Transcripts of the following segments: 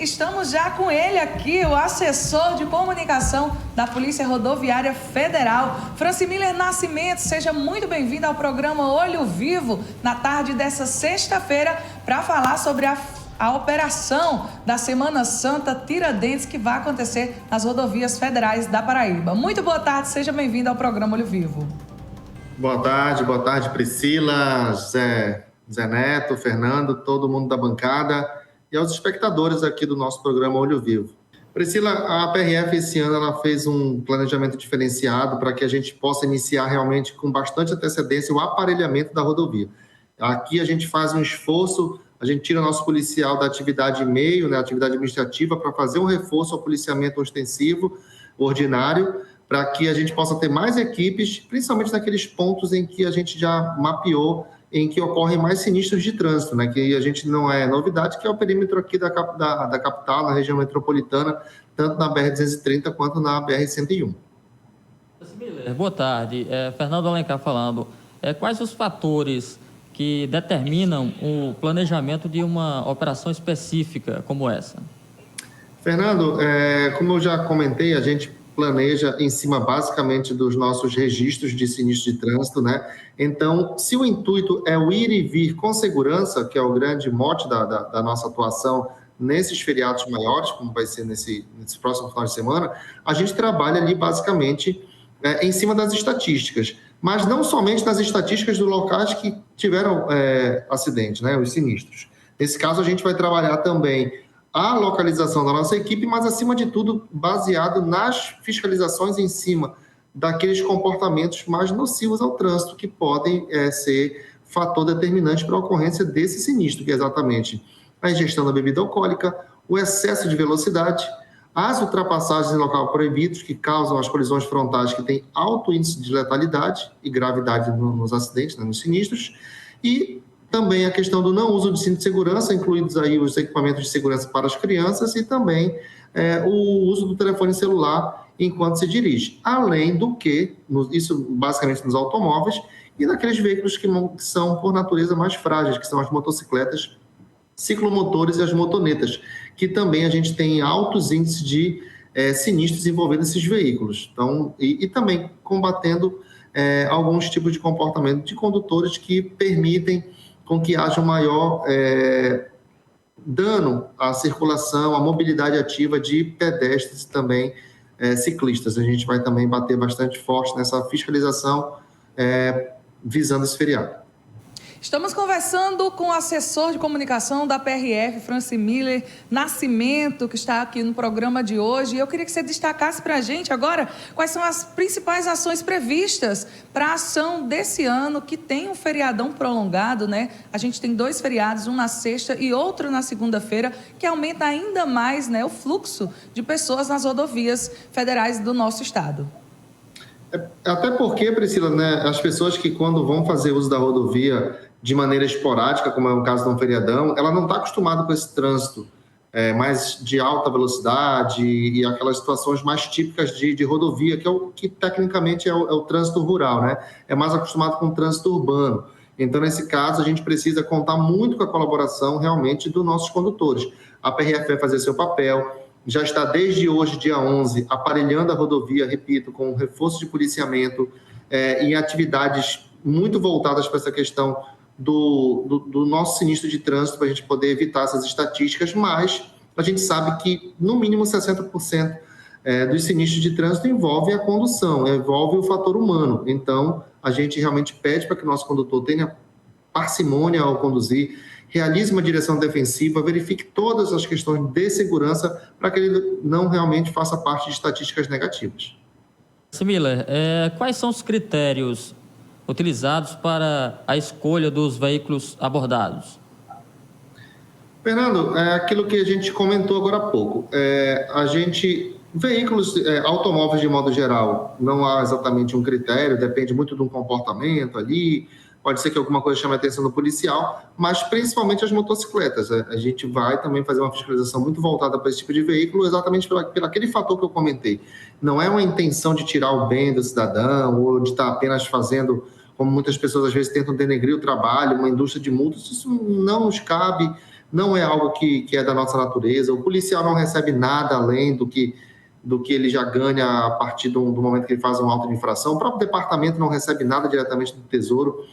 Estamos já com ele aqui, o assessor de comunicação da Polícia Rodoviária Federal, Francimiller Nascimento. Seja muito bem-vindo ao programa Olho Vivo, na tarde dessa sexta-feira, para falar sobre a operação da Semana Santa Tiradentes, que vai acontecer nas rodovias federais da Paraíba. Muito boa tarde, seja bem-vindo ao programa Olho Vivo. Boa tarde, Priscila, Zé Neto, Fernando, todo mundo da bancada e aos espectadores aqui do nosso programa Olho Vivo. Priscila, a PRF esse ano ela fez um planejamento diferenciado para que a gente possa iniciar realmente com bastante antecedência o aparelhamento da rodovia. Aqui a gente faz um esforço, a gente tira nosso policial da atividade meio, né, atividade administrativa, para fazer um reforço ao policiamento ostensivo, ordinário, para que a gente possa ter mais equipes, principalmente naqueles pontos em que a gente já mapeou, em que ocorrem mais sinistros de trânsito, né? Que a gente não é novidade, que é o perímetro aqui da capital, na região metropolitana, tanto na BR-230 quanto na BR-101. Boa tarde, Fernando Alencar falando. Quais os fatores que determinam o planejamento de uma operação específica como essa? Fernando, como eu já comentei, a gente planeja em cima basicamente dos nossos registros de sinistro de trânsito, né? Então, se o intuito é o ir e vir com segurança, que é o grande mote da nossa atuação nesses feriados maiores, como vai ser nesse próximo final de semana, a gente trabalha ali basicamente em cima das estatísticas, mas não somente nas estatísticas dos locais que tiveram acidente, né? Os sinistros. Nesse caso, a gente vai trabalhar também a localização da nossa equipe, mas, acima de tudo, baseado nas fiscalizações em cima daqueles comportamentos mais nocivos ao trânsito, que podem ser fator determinante para a ocorrência desse sinistro, que é exatamente a ingestão da bebida alcoólica, o excesso de velocidade, as ultrapassagens em local proibidos, que causam as colisões frontais, que têm alto índice de letalidade e gravidade nos acidentes, né, nos sinistros, e também a questão do não uso de cinto de segurança, incluídos aí os equipamentos de segurança para as crianças e também o uso do telefone celular enquanto se dirige. Além do que, isso basicamente nos automóveis e naqueles veículos que são por natureza mais frágeis, que são as motocicletas, ciclomotores e as motonetas, que também a gente tem altos índices de sinistros envolvendo esses veículos. Então, e também combatendo alguns tipos de comportamento de condutores que permitem com que haja um maior dano à circulação, à mobilidade ativa de pedestres e também ciclistas. A gente vai também bater bastante forte nessa fiscalização visando esse feriado. Estamos conversando com o assessor de comunicação da PRF, Francimiller Nascimento, que está aqui no programa de hoje. E eu queria que você destacasse para a gente agora quais são as principais ações previstas para a ação desse ano, que tem um feriadão prolongado, né? A gente tem 2 feriados, um na sexta e outro na segunda-feira, que aumenta ainda mais, né, o fluxo de pessoas nas rodovias federais do nosso estado. Até porque, Priscila, né, as pessoas que quando vão fazer uso da rodovia de maneira esporádica, como é o caso de um feriadão, ela não está acostumada com esse trânsito mais de alta velocidade e aquelas situações mais típicas de rodovia, que é o que tecnicamente é o trânsito rural, né? É mais acostumado com o trânsito urbano. Então, nesse caso, a gente precisa contar muito com a colaboração realmente dos nossos condutores. A PRF vai fazer seu papel, já está desde hoje, dia 11, aparelhando a rodovia, repito, com reforço de policiamento em atividades muito voltadas para essa questão do nosso sinistro de trânsito, para a gente poder evitar essas estatísticas, mas a gente sabe que, no mínimo, 60% dos sinistros de trânsito envolve a condução, envolve o fator humano. Então, a gente realmente pede para que o nosso condutor tenha parcimônia ao conduzir, realize uma direção defensiva, verifique todas as questões de segurança para que ele não realmente faça parte de estatísticas negativas. Miller, quais são os critérios utilizados para a escolha dos veículos abordados? Fernando, aquilo que a gente comentou agora há pouco. Veículos, automóveis de modo geral, não há exatamente um critério, depende muito de um comportamento ali, pode ser que alguma coisa chame a atenção do policial, mas principalmente as motocicletas. A gente vai também fazer uma fiscalização muito voltada para esse tipo de veículo, exatamente pelo aquele fator que eu comentei. Não é uma intenção de tirar o bem do cidadão ou de estar apenas fazendo, como muitas pessoas às vezes tentam denegrir o trabalho, uma indústria de multas. Isso não nos cabe, não é algo que é da nossa natureza. O policial não recebe nada além do que ele já ganha a partir do momento que ele faz um auto de infração. O próprio departamento não recebe nada diretamente do Tesouro,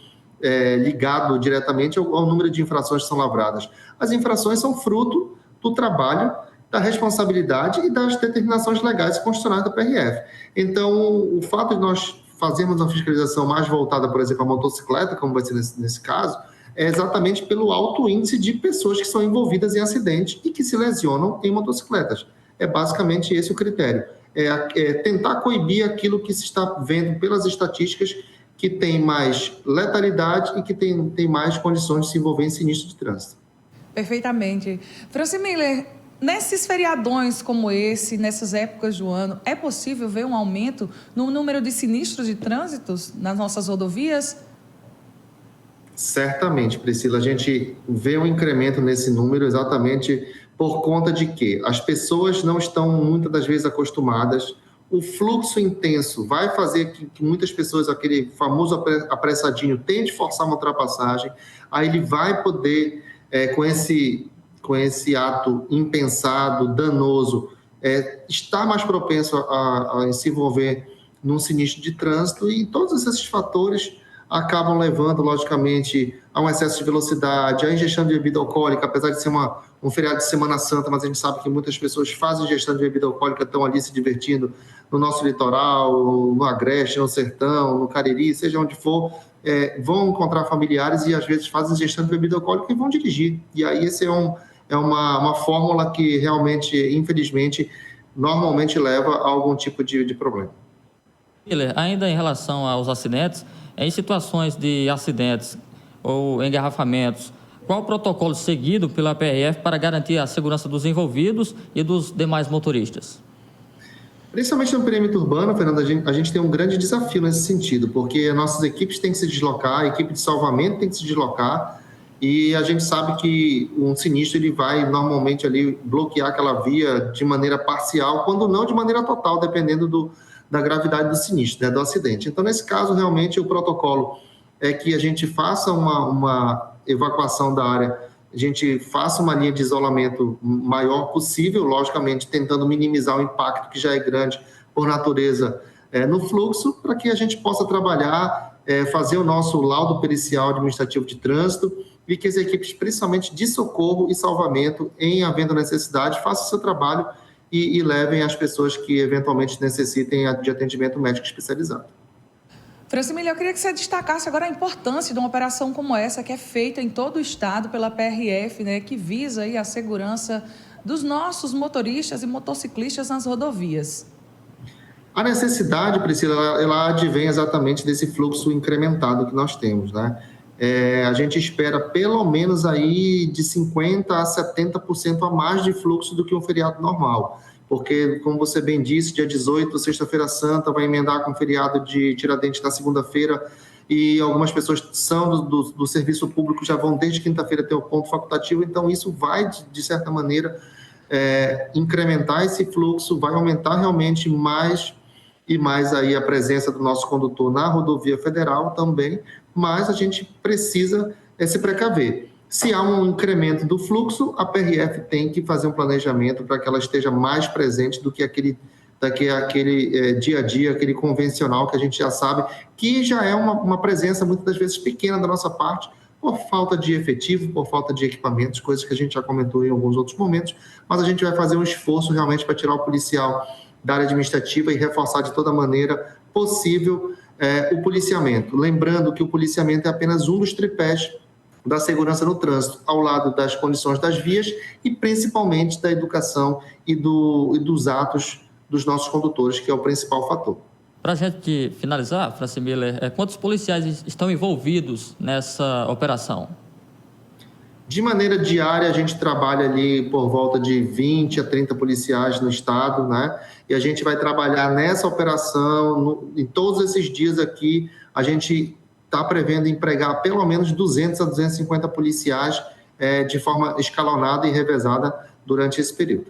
ligado diretamente ao número de infrações que são lavradas. As infrações são fruto do trabalho, da responsabilidade e das determinações legais e constitucionais da PRF. Então, o fato de nós fazermos uma fiscalização mais voltada, por exemplo, à motocicleta, como vai ser nesse caso, é exatamente pelo alto índice de pessoas que são envolvidas em acidentes e que se lesionam em motocicletas. É basicamente esse o critério. É tentar coibir aquilo que se está vendo pelas estatísticas, que tem mais letalidade e que tem mais condições de se envolver em sinistro de trânsito. Perfeitamente. Franci Miller, nesses feriadões como esse, nessas épocas do ano, é possível ver um aumento no número de sinistros de trânsito nas nossas rodovias? Certamente, Priscila, a gente vê um incremento nesse número exatamente por conta de que as pessoas não estão muitas das vezes acostumadas. O fluxo intenso vai fazer que muitas pessoas, aquele famoso apressadinho, tente forçar uma ultrapassagem, aí ele vai poder, com esse ato impensado, danoso, estar mais propenso a se envolver num sinistro de trânsito, e todos esses fatores acabam levando, logicamente, a um excesso de velocidade, a ingestão de bebida alcoólica, apesar de ser um feriado de Semana Santa, mas a gente sabe que muitas pessoas fazem ingestão de bebida alcoólica, estão ali se divertindo no nosso litoral, no Agreste, no Sertão, no Cariri, seja onde for, vão encontrar familiares e às vezes fazem ingestão de bebida alcoólica e vão dirigir. E aí esse é uma fórmula que realmente, infelizmente, normalmente leva a algum tipo de problema. Miller, ainda em relação aos acidentes, em situações de acidentes ou engarrafamentos, qual o protocolo seguido pela PRF para garantir a segurança dos envolvidos e dos demais motoristas? Principalmente no perímetro urbano, Fernando, a gente tem um grande desafio nesse sentido, porque as nossas equipes têm que se deslocar, a equipe de salvamento tem que se deslocar, e a gente sabe que um sinistro ele vai normalmente ali bloquear aquela via de maneira parcial, quando não de maneira total, dependendo da gravidade do sinistro, né, do acidente. Então, nesse caso, realmente, o protocolo é que a gente faça uma evacuação da área, a gente faça uma linha de isolamento maior possível, logicamente, tentando minimizar o impacto que já é grande por natureza no fluxo, para que a gente possa trabalhar, fazer o nosso laudo pericial administrativo de trânsito e que as equipes, principalmente de socorro e salvamento, em havendo necessidade, façam o seu trabalho e levem as pessoas que eventualmente necessitem de atendimento médico especializado. Franci Miller, eu queria que você destacasse agora a importância de uma operação como essa, que é feita em todo o estado pela PRF, né, que visa aí a segurança dos nossos motoristas e motociclistas nas rodovias. A necessidade, Priscila, ela advém exatamente desse fluxo incrementado que nós temos, né? A gente espera pelo menos aí de 50% a 70% a mais de fluxo do que um feriado normal, porque, como você bem disse, dia 18, sexta-feira santa, vai emendar com o feriado de Tiradentes na segunda-feira, e algumas pessoas são do serviço público, já vão desde quinta-feira ter o ponto facultativo, então isso vai, de certa maneira, incrementar esse fluxo, vai aumentar realmente mais e mais aí a presença do nosso condutor na rodovia federal também, mas a gente precisa se precaver. Se há um incremento do fluxo, a PRF tem que fazer um planejamento para que ela esteja mais presente do que aquele dia a dia, aquele convencional que a gente já sabe, que já é uma presença muitas das vezes pequena da nossa parte, por falta de efetivo, por falta de equipamentos, coisas que a gente já comentou em alguns outros momentos, mas a gente vai fazer um esforço realmente para tirar o policial da área administrativa e reforçar de toda maneira possível o policiamento. Lembrando que o policiamento é apenas um dos tripés da segurança no trânsito, ao lado das condições das vias e principalmente da educação e dos atos dos nossos condutores, que é o principal fator. Para a gente finalizar, Franci Miller, quantos policiais estão envolvidos nessa operação? De maneira diária, a gente trabalha ali por volta de 20 a 30 policiais no estado, né? E a gente vai trabalhar nessa operação, em todos esses dias aqui, a gente está prevendo empregar pelo menos 200 a 250 policiais de forma escalonada e revezada durante esse período.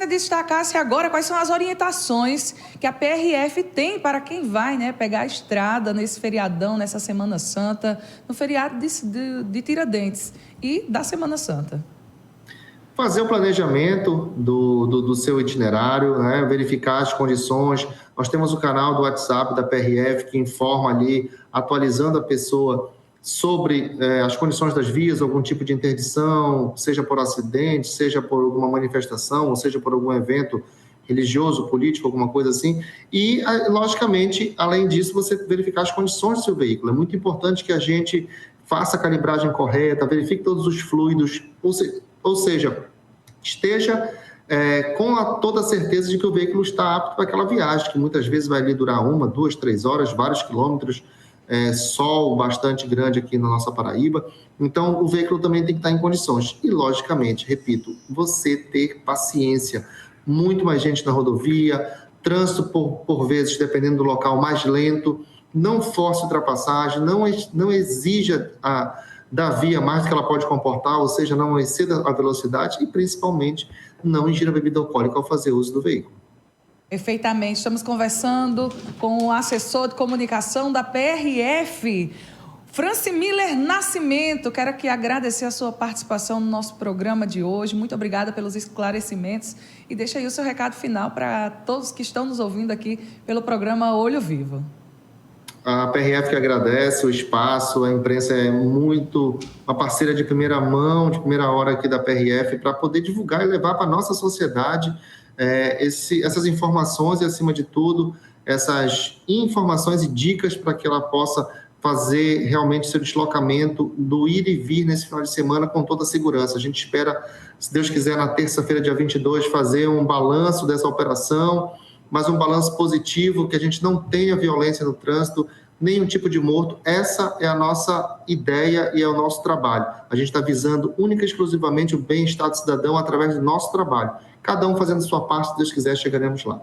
você destacasse agora quais são as orientações que a PRF tem para quem vai, né, pegar a estrada nesse feriadão, nessa Semana Santa, no feriado de Tiradentes e da Semana Santa. Fazer o planejamento do seu itinerário, né? Verificar as condições. Nós temos o canal do WhatsApp da PRF que informa ali, atualizando a pessoa sobre as condições das vias, algum tipo de interdição, seja por acidente, seja por alguma manifestação, ou seja por algum evento religioso, político, alguma coisa assim. E, logicamente, além disso, você verificar as condições do seu veículo. É muito importante que a gente faça a calibragem correta, verifique todos os fluidos, ou seja, esteja com toda a certeza de que o veículo está apto para aquela viagem, que muitas vezes vai ali durar 1, 2, 3 horas, vários quilômetros, sol bastante grande aqui na nossa Paraíba. Então, o veículo também tem que estar em condições. E, logicamente, repito, você ter paciência. Muito mais gente na rodovia, trânsito, por vezes, dependendo do local, mais lento. Não force ultrapassagem, não exija da via mais do que ela pode comportar, ou seja, não exceda a velocidade e, principalmente, não ingira bebida alcoólica ao fazer uso do veículo. Perfeitamente. Estamos conversando com o assessor de comunicação da PRF, Francimiller Nascimento. Quero aqui agradecer a sua participação no nosso programa de hoje. Muito obrigada pelos esclarecimentos e deixa aí o seu recado final para todos que estão nos ouvindo aqui pelo programa Olho Vivo. A PRF que agradece o espaço, a imprensa é muito uma parceira de primeira mão, de primeira hora aqui da PRF, para poder divulgar e levar para a nossa sociedade essas informações e, acima de tudo, essas informações e dicas para que ela possa fazer realmente seu deslocamento do ir e vir nesse final de semana com toda a segurança. A gente espera, se Deus quiser, na terça-feira, dia 22, fazer um balanço dessa operação, mas um balanço positivo, que a gente não tenha violência no trânsito, nenhum tipo de morto. Essa é a nossa ideia e é o nosso trabalho. A gente está visando única e exclusivamente o bem-estar do cidadão através do nosso trabalho. Cada um fazendo a sua parte, se Deus quiser, chegaremos lá.